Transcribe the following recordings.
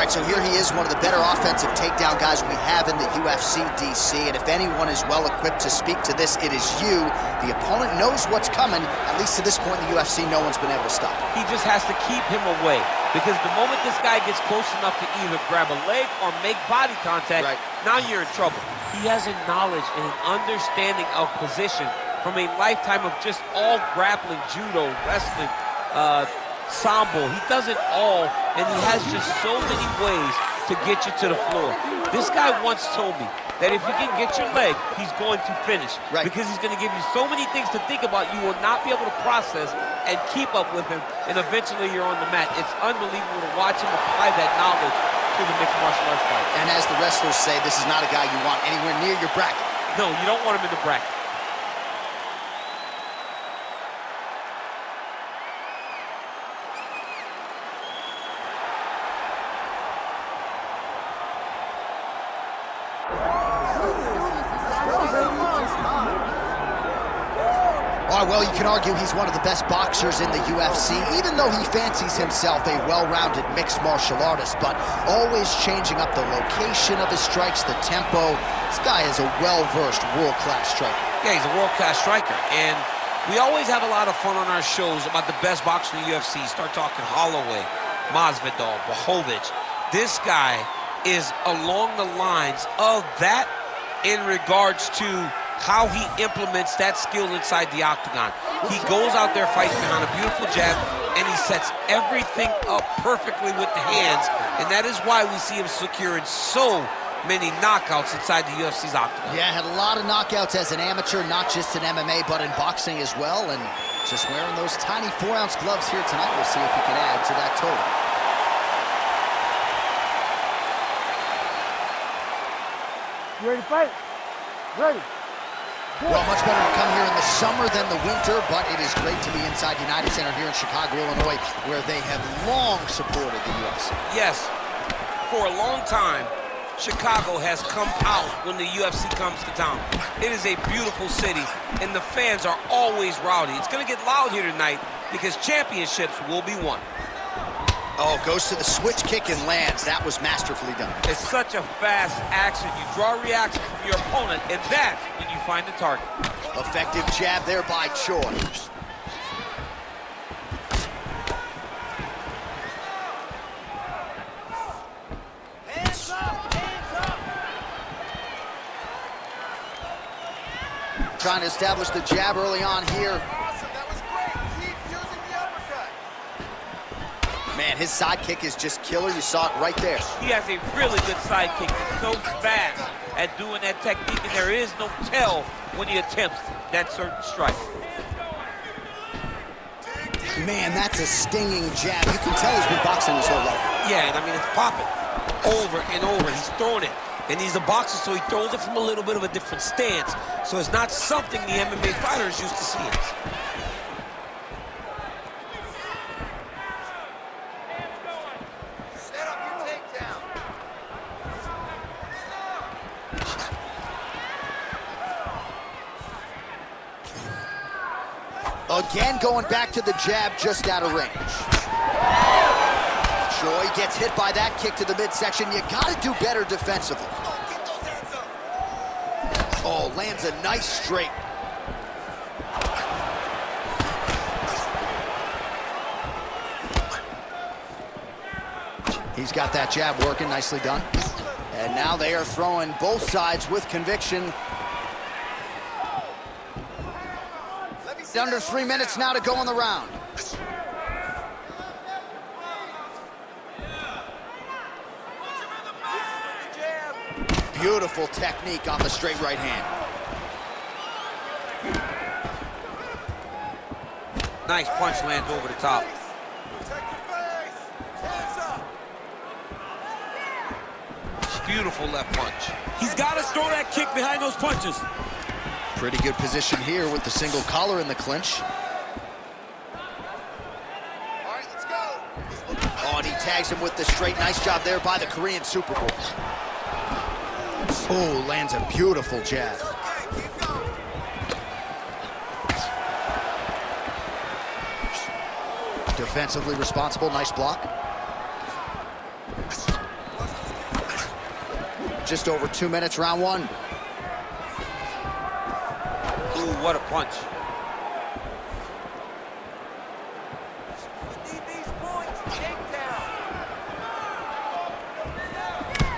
right, so here he is, one of the better offensive takedown guys we have in the UFC, DC. And if anyone is well-equipped to speak to this, it is you. The opponent knows what's coming. At least to this point in the UFC, no one's been able to stop him. He just has to keep him away. Because the moment this guy gets close enough to either grab a leg or make body contact, now you're in trouble. He has a knowledge and an understanding of position from a lifetime of just all grappling, judo, wrestling, sambo. He does it all, and he has just so many ways to get you to the floor. This guy once told me that if you can get your leg, he's going to finish. Because he's going to give you so many things to think about, you will not be able to process and keep up with him, and eventually you're on the mat. It's unbelievable to watch him apply that knowledge to the mixed martial arts fight. And as the wrestlers say, this is not a guy you want anywhere near your bracket. No, you don't want him in the bracket. Well, you can argue he's one of the best boxers in the UFC, even though he fancies himself a well-rounded mixed martial artist, but always changing up the location of his strikes, the tempo. This guy is a well-versed, world-class striker. Yeah, he's a world-class striker, and we always have a lot of fun on our shows about the best boxers in the UFC. Start talking Holloway, Masvidal, Blachowicz. This guy is along the lines of that in regards to how he implements that skill inside the octagon. He goes out there fighting behind a beautiful jab, and he sets everything up perfectly with the hands, and that is why we see him securing so many knockouts inside the UFC's octagon. Yeah, had a lot of knockouts as an amateur, not just in MMA, but in boxing as well, and just wearing those tiny 4-ounce gloves here tonight, we'll see if he can add to that total. You ready to fight? Ready. Well, much better to come here in the summer than the winter, but it is great to be inside United Center here in Chicago, Illinois, where they have long supported the UFC. Yes, for a long time, Chicago has come out when the UFC comes to town. It is a beautiful city, and the fans are always rowdy. It's going to get loud here tonight because championships will be won. Oh, goes to the switch kick and lands. That was masterfully done. It's such a fast action. You draw a reaction from your opponent, and that's when you find the target. Effective jab there by Choi. Hands up! Hands up! Trying to establish the jab early on here. Man, his sidekick is just killer. You saw it right there. He has a really good sidekick. He's so fast at doing that technique, and there is no tell when he attempts that certain strike. Man, that's a stinging jab. You can tell he's been boxing his whole life. Yeah, and I mean, it's popping over and over. He's throwing it, and he's a boxer, so he throws it from a little bit of a different stance. So it's not something the MMA fighters used to seeing. Again, going back to the jab just out of range. Choi gets hit by that kick to the midsection. You gotta do better defensively. Oh, lands a nice straight. He's got that jab working, nicely done. And now they are throwing both sides with conviction. Under 3 minutes now to go in the round. Beautiful technique on the straight right hand. Nice punch lands over the top. Beautiful left punch. He's got to throw that kick behind those punches. Pretty good position here with the single collar in the clinch. All right, let's go. Oh, and he tags him with the straight. Nice job there by the Korean Super Bowl. Oh, lands a beautiful jab. Defensively responsible, nice block. just over 2 minutes, round one. Ooh, what a punch.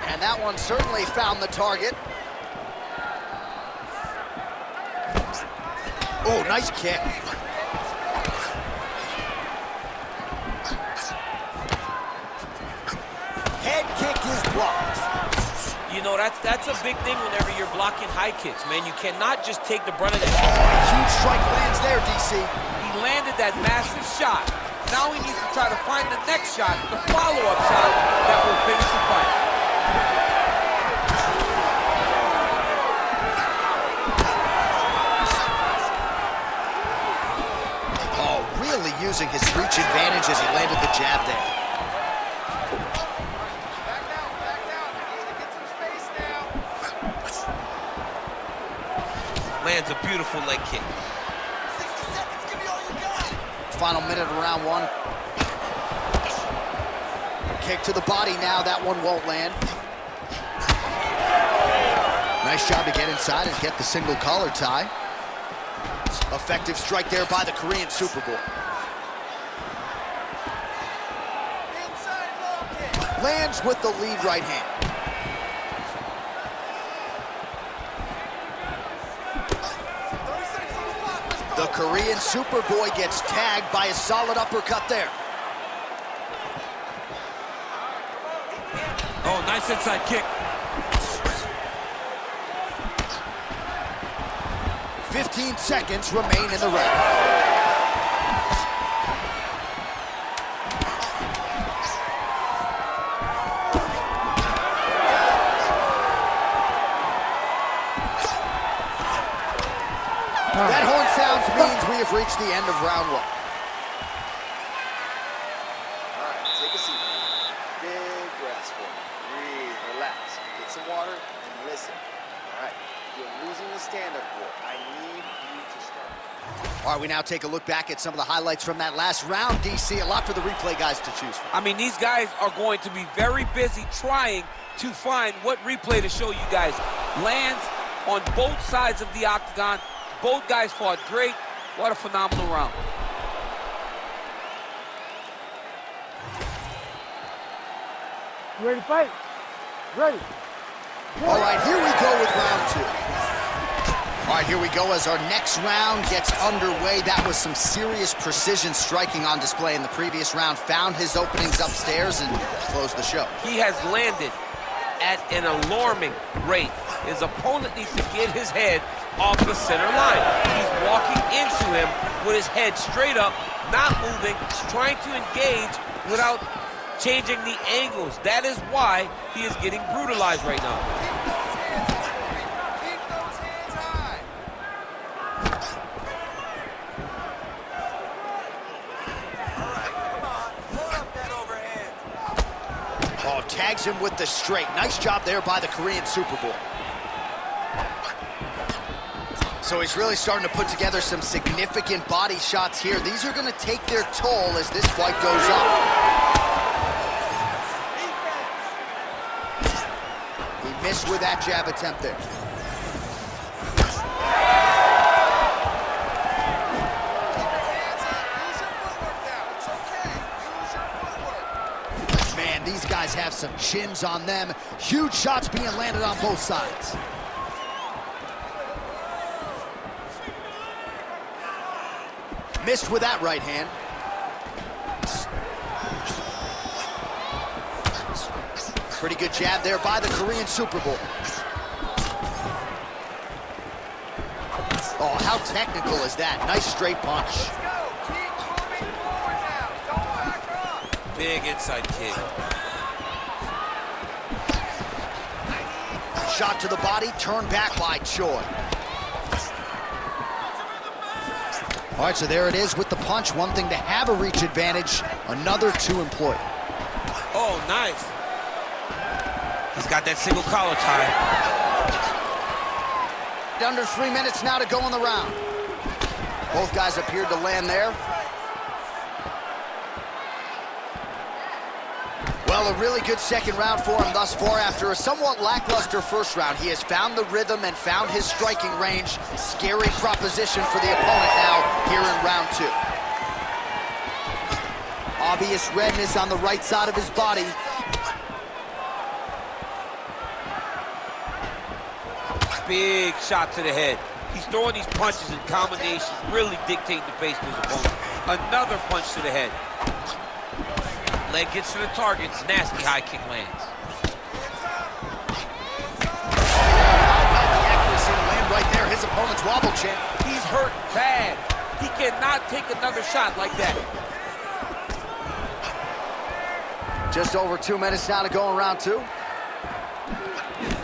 And that one certainly found the target. Oh, nice kick. Head kick is blocked. You know, that's a big thing whenever you're blocking high kicks, man. You cannot just take the brunt of that. Huge strike lands there, DC. He landed that massive shot. Now he needs to try to find the next shot, the follow-up shot that will finish the fight. Oh, really using his reach advantage as he landed the jab there. Lands a beautiful leg kick. 60 seconds, give me all you got. Final minute of round one. Kick to the body now, that one won't land. Nice job to get inside and get the single collar tie. Effective strike there by the Korean Superboy. Lands with the lead right hand. The Korean Superboy gets tagged by a solid uppercut there. Oh, nice inside kick. 15 seconds remain in the round. That horn sounds means we have reached the end of round one. All right, take a seat. Big breaths for me. Breathe, relax. Get some water and listen. All right, you're losing the stand-up war. I need you to start. All right, we now take a look back at some of the highlights from that last round, DC. A lot for the replay guys to choose from. I mean, these guys are going to be very busy trying to find what replay to show you guys. Lands on both sides of the octagon. Both guys fought great. What a phenomenal round. You ready to fight? Ready. All right, here we go with round two. All right, here we go as our next round gets underway. That was some serious precision striking on display in the previous round. Found his openings upstairs and closed the show. He has landed at an alarming rate. His opponent needs to get his head off the center line. He's walking into him with his head straight up, not moving, trying to engage without changing the angles. That is why he is getting brutalized right now. Keep those hands high. All right, come on. Hold up that overhand. Oh, tags him with the straight. Nice job there by the Korean Superboy. So he's really starting to put together some significant body shots here. These are going to take their toll as this fight goes on. He missed with that jab attempt there. Man, these guys have some chins on them. Huge shots being landed on both sides. Missed with that right hand. Pretty good jab there by the Korean Superboy. Oh, how technical is that? Nice straight punch. Let's go. Keep moving forward now. Don't back off. Big inside kick. Shot to the body, turned back by Choi. All right, so there it is with the punch. One thing to have a reach advantage, another to employ. Oh, nice. He's got that single collar tie. Under 3 minutes now to go in the round. Both guys appeared to land there. Well Well, a really good second round for him thus far. After a somewhat lackluster first round, he has found the rhythm and found his striking range. Scary proposition for the opponent now here in round 2. Obvious redness on the right side of his body. Big shot to the head. He's throwing these punches in combinations, really dictating the pace to his opponent. Another punch to the head. Leg gets to the target. Nasty high kick lands. The accuracy to land right there. His opponent's wobble champ. He's hurt bad. He cannot take another shot like that. Just over 2 minutes now to go in round 2.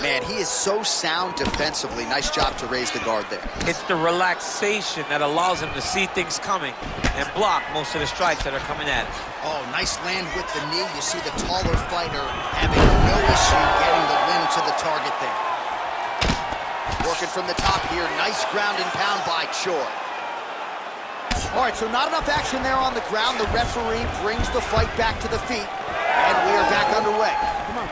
Man, he is so sound defensively. Nice job to raise the guard there. It's the relaxation that allows him to see things coming and block most of the strikes that are coming at him. Oh, nice land with the knee. You see the taller fighter having no issue getting the limb to the target there. Working from the top here. Nice ground and pound by Choi. All right, so not enough action there on the ground. The referee brings the fight back to the feet, and we are back underway. Come on.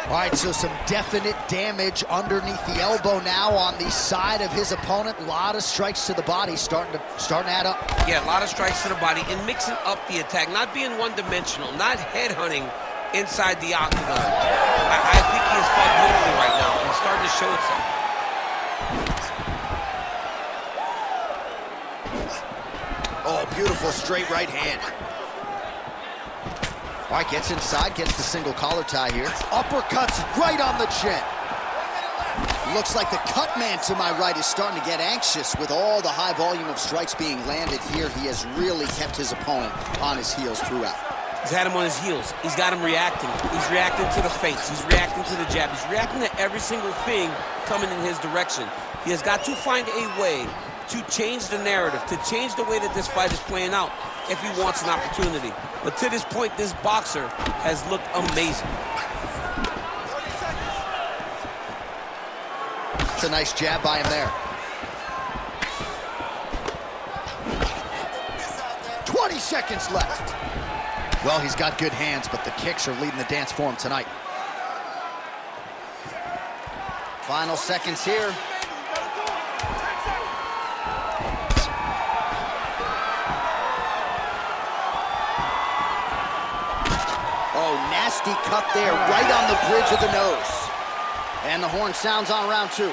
All right, so some definite damage underneath the elbow now on the side of his opponent. A lot of strikes to the body starting to add up. Yeah, a lot of strikes to the body and mixing up the attack, not being one-dimensional, not headhunting inside the octagon. I think he is fought beautifully right now and starting to show itself. Oh, beautiful straight right hand. All right, gets inside, gets the single collar tie here. Uppercuts right on the chin. Looks like the cut man to my right is starting to get anxious with all the high volume of strikes being landed here. He has really kept his opponent on his heels throughout. He's had him on his heels. He's got him reacting. He's reacting to the feints. He's reacting to the jab. He's reacting to every single thing coming in his direction. He has got to find a way to change the narrative, to change the way that this fight is playing out if he wants an opportunity. But to this point, this boxer has looked amazing. It's a nice jab by him there. 20 seconds left. Well, he's got good hands, but the kicks are leading the dance for him tonight. Final seconds here. Oh, nasty cut there, right on the bridge of the nose. And the horn sounds on round 2.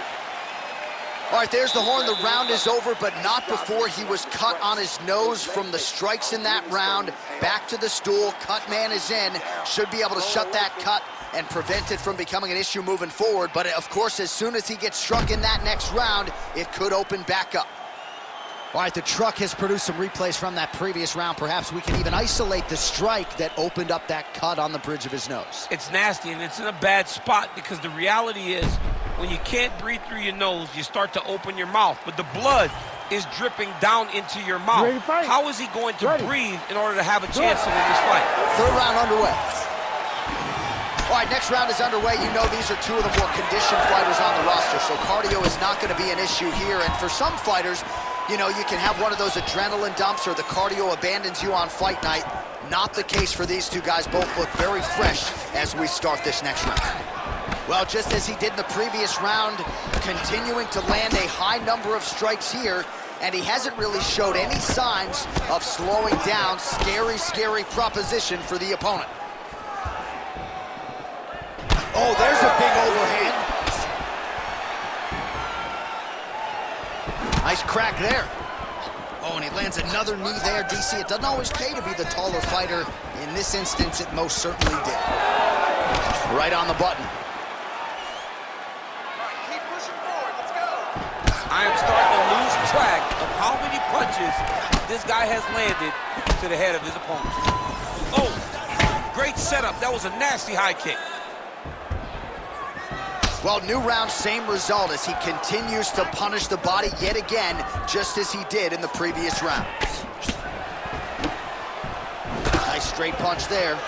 All right, there's the horn. The round is over, but not before he was cut on his nose from the strikes in that round. Back to the stool. Cut man is in. Should be able to shut that cut and prevent it from becoming an issue moving forward. But, of course, as soon as he gets struck in that next round, it could open back up. All right, the truck has produced some replays from that previous round. Perhaps we can even isolate the strike that opened up that cut on the bridge of his nose. It's nasty, and it's in a bad spot because the reality is when you can't breathe through your nose, you start to open your mouth, but the blood is dripping down into your mouth. How is he going to breathe in order to have a chance to win this fight? Third round underway. All right, next round is underway. You know these are two of the more conditioned fighters on the roster, so cardio is not going to be an issue here. And for some fighters, you know, you can have one of those adrenaline dumps or the cardio abandons you on fight night. Not the case for these two guys. Both look very fresh as we start this next round. Well, just as he did in the previous round, continuing to land a high number of strikes here, and he hasn't really showed any signs of slowing down. Scary, scary proposition for the opponent. Oh, there's a big overhand. Nice crack there. Oh, and he lands another knee there, DC. It doesn't always pay to be the taller fighter. In this instance, it most certainly did. Right on the button. Keep pushing forward. Let's go. I am starting to lose track of how many punches this guy has landed to the head of his opponent. Oh, great setup. That was a nasty high kick. Well, new round, same result as he continues to punish the body yet again, just as he did in the previous round. Nice straight punch there.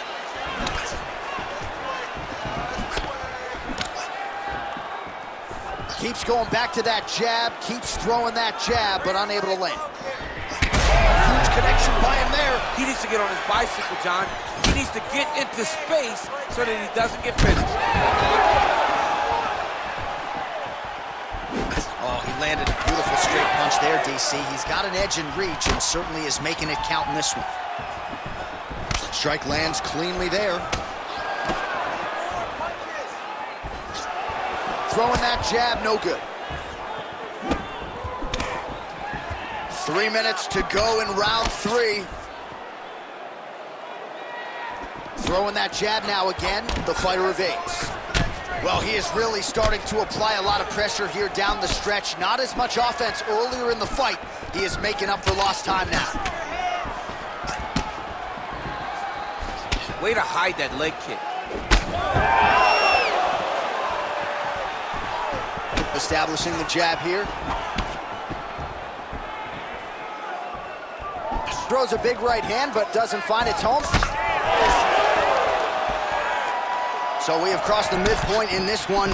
Keeps going back to that jab, keeps throwing that jab, but unable to land. Huge connection by him there. He needs to get on his bicycle, John. He needs to get into space so that he doesn't get finished. Oh, he landed a beautiful straight punch there, DC. He's got an edge in reach and certainly is making it count in this one. Strike lands cleanly there. Throwing that jab, no good. 3 minutes to go in round 3. Throwing that jab now again, the fighter evades. Well, he is really starting to apply a lot of pressure here down the stretch. Not as much offense earlier in the fight. He is making up for lost time now. Way to hide that leg kick. Establishing the jab here. Throws a big right hand, but doesn't find its home. So we have crossed the midpoint in this one.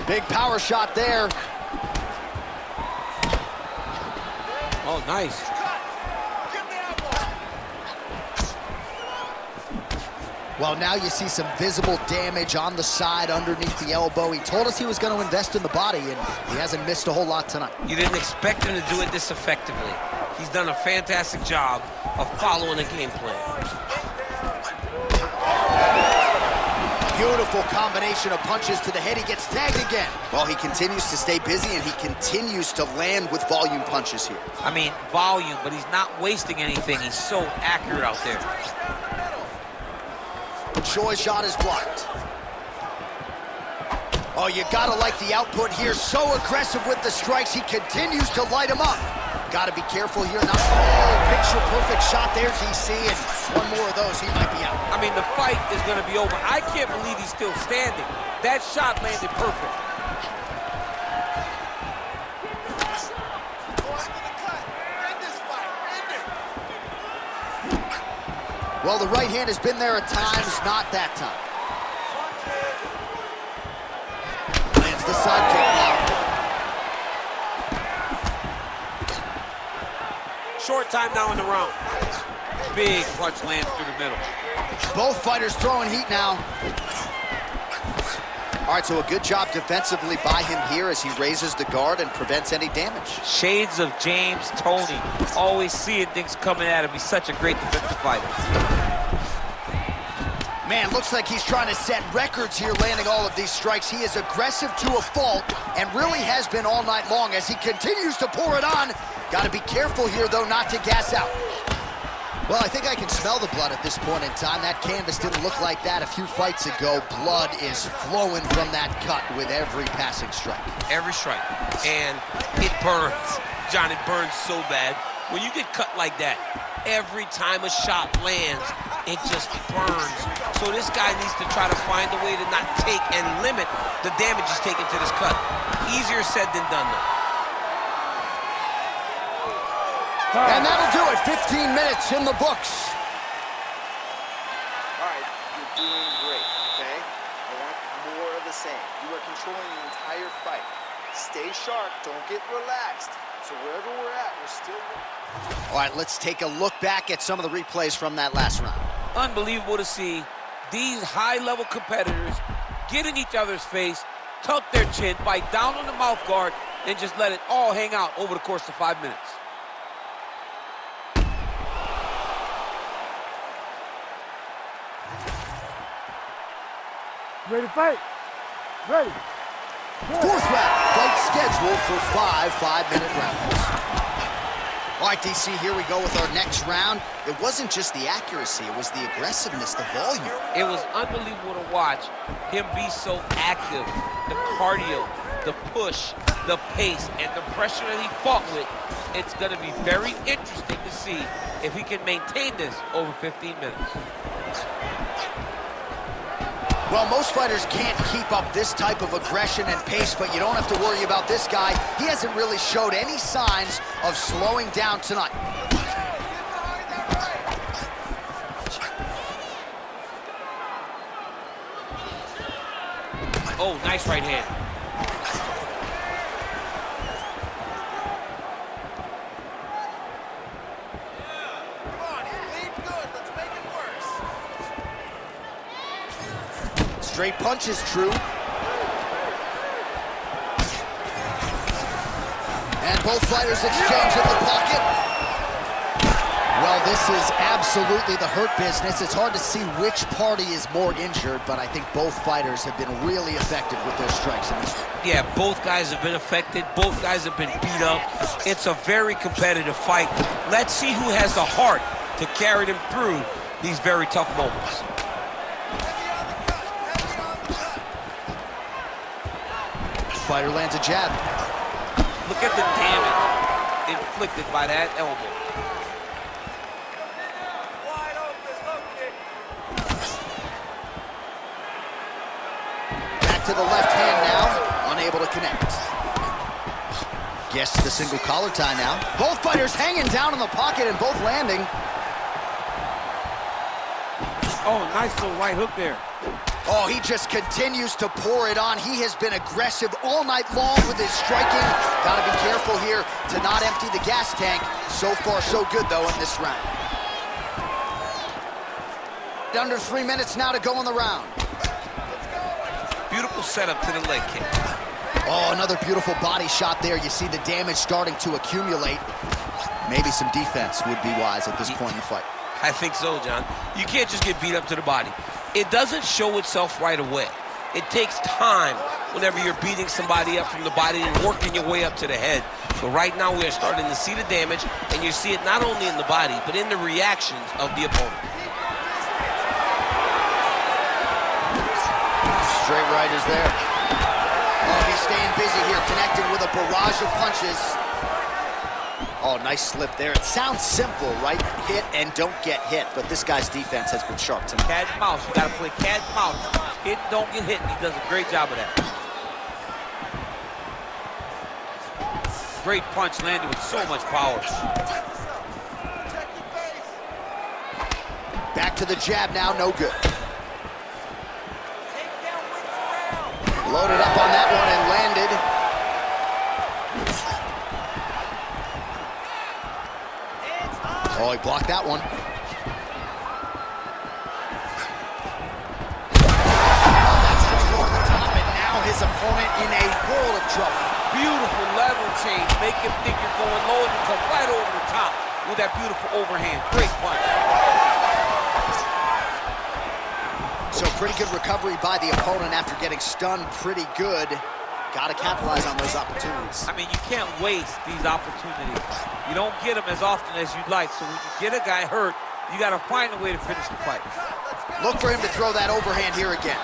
Big power shot there. Oh, nice. Well, now you see some visible damage on the side underneath the elbow. He told us he was going to invest in the body, and he hasn't missed a whole lot tonight. You didn't expect him to do it this effectively. He's done a fantastic job of following the game plan. Beautiful combination of punches to the head. He gets tagged again. Well, he continues to stay busy, and he continues to land with volume punches here. I mean, volume, but he's not wasting anything. He's so accurate out there. Choi's shot is blocked. Oh, you gotta like the output here. So aggressive with the strikes. He continues to light him up. Gotta be careful here. Not picture perfect shot there, DC, and one more of those, he might be out. I mean, the fight is gonna be over. I can't believe he's still standing. That shot landed perfect. Well, the right hand has been there at times, not that time. Lands the side kick now. Short time now in the round. Big punch lands through the middle. Both fighters throwing heat now. All right, so a good job defensively by him here as he raises the guard and prevents any damage. Shades of James Toney. Always seeing things coming at him. He's such a great defensive fighter. Man, looks like he's trying to set records here, landing all of these strikes. He is aggressive to a fault and really has been all night long as he continues to pour it on. Got to be careful here, though, not to gas out. Well, I think I can smell the blood at this point in time. That canvas didn't look like that a few fights ago. Blood is flowing from that cut with every passing strike. Every strike. And it burns. John, it burns so bad. When you get cut like that, every time a shot lands, it just burns. So this guy needs to try to find a way to not take and limit the damage he's taken to this cut. Easier said than done, though. And that'll do it. 15 minutes in the books. All right, you're doing great, okay? I want more of the same. You are controlling the entire fight. Stay sharp, don't get relaxed. So wherever we're at, we're still winning. All right, let's take a look back at some of the replays from that last round. Unbelievable to see these high-level competitors get in each other's face, tuck their chin, bite down on the mouth guard, and just let it all hang out over the course of 5 minutes. Ready to fight? Ready. Fourth round, fight scheduled for 5 5-minute rounds. All right, DC, here we go with our next round. It wasn't just the accuracy, it was the aggressiveness, the volume. It was unbelievable to watch him be so active. The cardio, the push, the pace, and the pressure that he fought with. It's going to be very interesting to see if he can maintain this over 15 minutes. Well, most fighters can't keep up this type of aggression and pace, but you don't have to worry about this guy. He hasn't really showed any signs of slowing down tonight. Oh, nice right hand. Come on, he leads good. Let's make it worse. Straight punch is true. And both fighters exchange in the pocket. Well, this is absolutely the hurt business. It's hard to see which party is more injured, but I think both fighters have been really effective with their strikes in this one. Yeah, both guys have been affected. Both guys have been beat up. It's a very competitive fight. Let's see who has the heart to carry them through these very tough moments. Fighter lands a jab. Look at the damage inflicted by that elbow. Back to the left hand now, unable to connect. Gets the single collar tie now. Both fighters hanging down in the pocket and both landing. Oh, nice little right hook there. Oh, he just continues to pour it on. He has been aggressive all night long with his striking. Gotta be careful here to not empty the gas tank. So far, so good, though, in this round. Under 3 minutes now to go in the round. Beautiful setup to the leg kick. Oh, another beautiful body shot there. You see the damage starting to accumulate. Maybe some defense would be wise at this point in the fight. I think so, John. You can't just get beat up to the body. It doesn't show itself right away. It takes time whenever you're beating somebody up from the body and working your way up to the head. But right now we are starting to see the damage, and you see it not only in the body, but in the reactions of the opponent. Straight right is there. Oh, he's staying busy here, connecting with a barrage of punches. Oh, nice slip there. It sounds simple, right? Hit and don't get hit, but this guy's defense has been sharp tonight. Cat and mouse. You got to play cat and mouse. Hit, don't get hit. He does a great job of that. Great punch landed with so much power. Back to the jab now, no good. Loaded up on that one and landed. Oh, he blocked that one. Oh, that's over the top, and now his opponent in a world of trouble. Beautiful level change. Make him think you're going low and you come right over the top with that beautiful overhand. Great punch. So pretty good recovery by the opponent after getting stunned pretty good. Got to capitalize on those opportunities. I mean, you can't waste these opportunities. You don't get them as often as you'd like. So when you get a guy hurt, you got to find a way to finish the fight. Look for him to throw that overhand here again.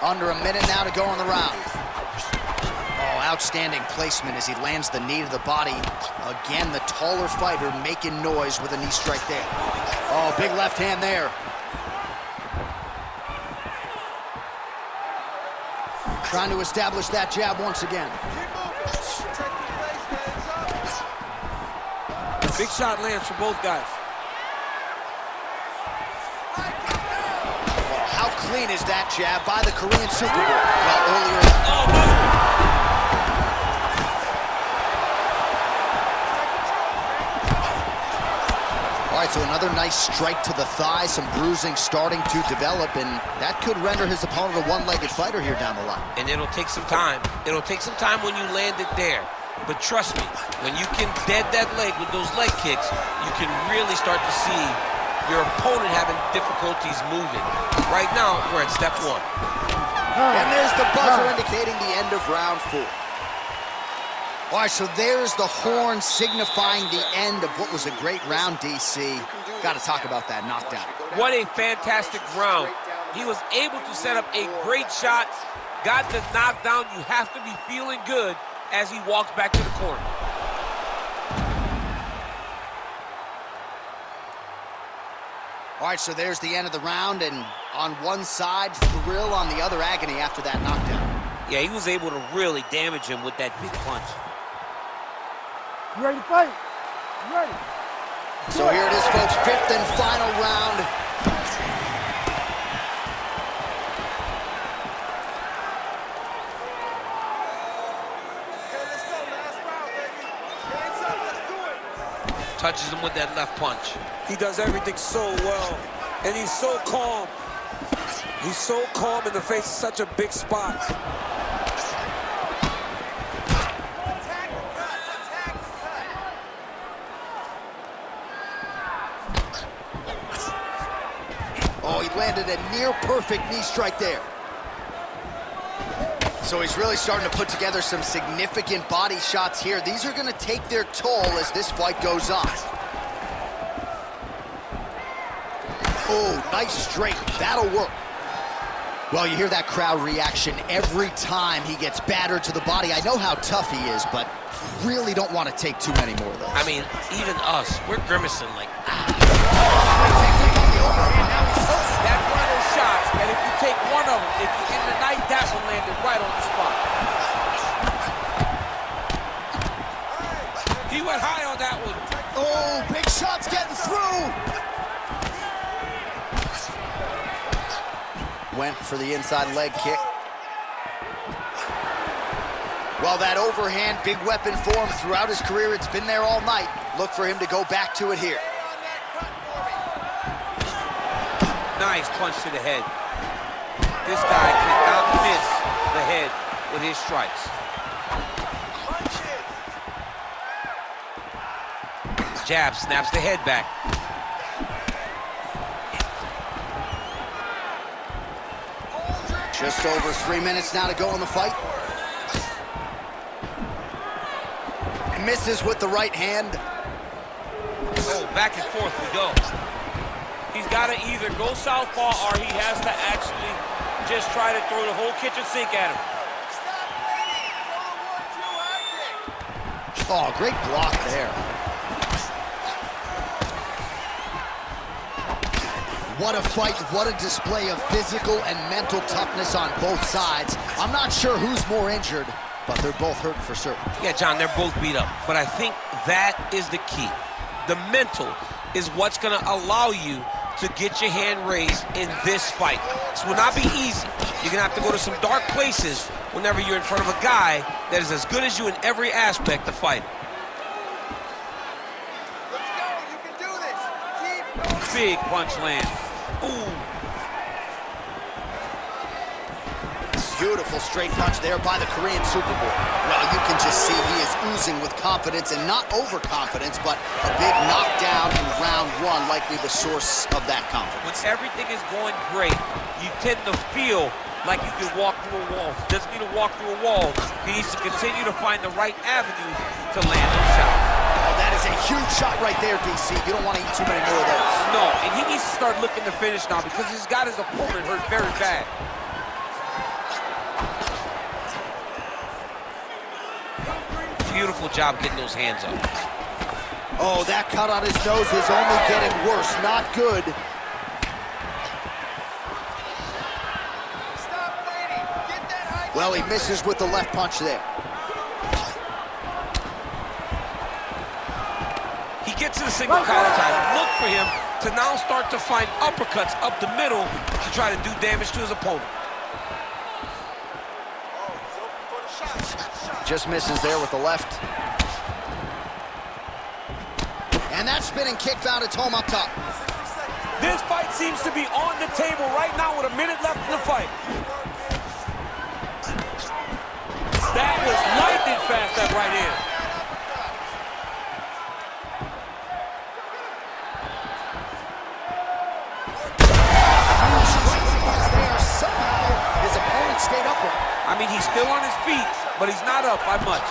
Under a minute now to go in the round. Oh, outstanding placement as he lands the knee to the body. Again, the taller fighter making noise with a knee strike there. Oh, big left hand there. Trying to establish that jab once again. Big shot lands for both guys. Well, how clean is that jab by the Korean Super Bowl? Well, earlier... Oh, no! All right, so another nice strike to the thigh, some bruising starting to develop, and that could render his opponent a one-legged fighter here down the line. And it'll take some time. It'll take some time when you land it there. But trust me, when you can dead that leg with those leg kicks, you can really start to see your opponent having difficulties moving. Right now, we're at step one. And there's the buzzer indicating the end of round 4. All right, so there's the horn signifying the end of what was a great round, DC. Got to talk about that knockdown. What a fantastic round. He was able to set up a great shot, got the knockdown. You have to be feeling good as he walks back to the corner. All right, so there's the end of the round, and on one side, thrill, on the other, agony after that knockdown. Yeah, he was able to really damage him with that big punch. You ready to fight? You ready? So here it is, folks, 5th and final round. Touches him with that left punch. He does everything so well, and he's so calm. He's so calm in the face of such a big spot. Oh, he landed a near-perfect knee strike there. So he's really starting to put together some significant body shots here. These are going to take their toll as this fight goes on. Oh, nice straight. That'll work. Well, you hear that crowd reaction every time he gets battered to the body. I know how tough he is, but really don't want to take too many more of those. I mean, even us, we're grimacing like, That's one of those shots that if you take one of them, if you end the night, that one landed right on the spot. He went high on that one. Oh, big shots getting through. Went for the inside leg kick. Well, that overhand, big weapon for him throughout his career. It's been there all night. Look for him to go back to it here. nice punch to the head. This guy cannot miss the head with his strikes. Jab snaps the head back. Just over 3 minutes now to go in the fight. Misses with the right hand. Oh, back and forth we go. He's got to either go southpaw or he has to actually just try to throw the whole kitchen sink at him. Oh, great block there. What a fight, what a display of physical and mental toughness on both sides. I'm not sure who's more injured, but they're both hurting for certain. Yeah, John, they're both beat up. But I think that is the key. The mental is what's going to allow you to get your hand raised in this fight. This will not be easy. You're going to have to go to some dark places whenever you're in front of a guy that is as good as you in every aspect of fighting. Let's go, you can do this. Keep going. Big punch land. Ooh. Beautiful straight punch there by the Korean Superboy. Well, you can just see he is oozing with confidence, and not overconfidence, but a big knockdown in round one, likely the source of that confidence. When everything is going great, you tend to feel like you can walk through a wall. Doesn't need to walk through a wall. He needs to continue to find the right avenue to land those shots. Oh, that is a huge shot right there, DC. You don't want to eat too many more of those. No, and he needs to start looking to finish now because he's got his opponent hurt very bad. Beautiful job getting those hands up. Oh, that cut on his nose is only getting worse. Not good. Stop waiting. Get that high. Well, he misses with the left punch there. He gets to the single collar tie. Look for him to now start to find uppercuts up the middle to try to do damage to his opponent. Oh, he's open for the shot. Just misses there with the left. And that spinning kick found its home up top. This fight seems to be on the table right now with a minute left in the fight. That was lightning fast, that right hand. Somehow his opponent stayed upright. I mean, he's still on his feet, but he's not up by much.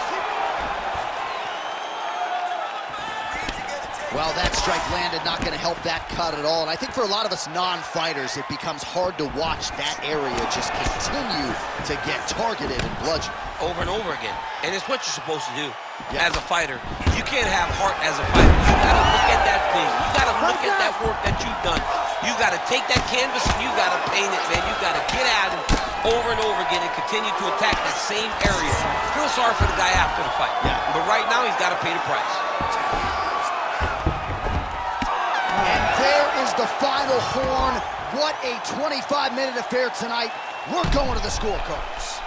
Well, that strike landed, not going to help that cut at all. And I think for a lot of us non-fighters, it becomes hard to watch that area just continue to get targeted and bludgeoned. Over and over again. And it's what you're supposed to do as a fighter. You can't have heart as a fighter. You gotta look at that thing. You gotta look at that work that you've done. You gotta take that canvas and you gotta paint it, man. You gotta get at it over and over again and continue to attack that same area. Feel sorry for the guy after the fight. Yeah. But right now, he's gotta pay the price. And there is the final horn. What a 25-minute affair tonight. We're going to the scorecards.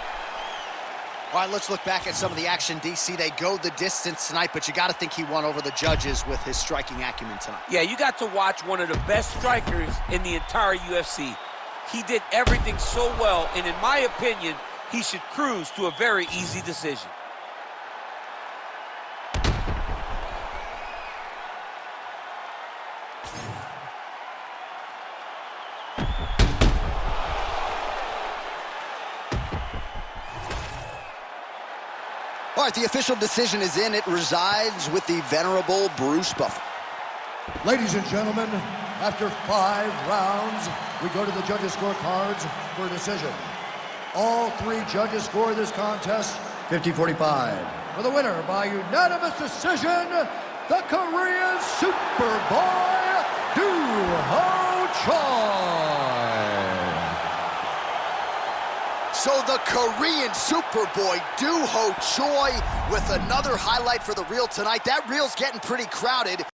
All right, let's look back at some of the action, DC. They go the distance tonight, but you got to think he won over the judges with his striking acumen tonight. Yeah, you got to watch one of the best strikers in the entire UFC. He did everything so well, and in my opinion, he should cruise to a very easy decision. All right, the official decision is in. It resides with the venerable Bruce Buffer. Ladies and gentlemen, after 5 rounds, we go to the judges' scorecards for a decision. All 3 judges score this contest 50-45. For the winner by unanimous decision, the Korean Superboy, doohochoi. So the Korean Superboy, doohochoi, with another highlight for the reel tonight. That reel's getting pretty crowded.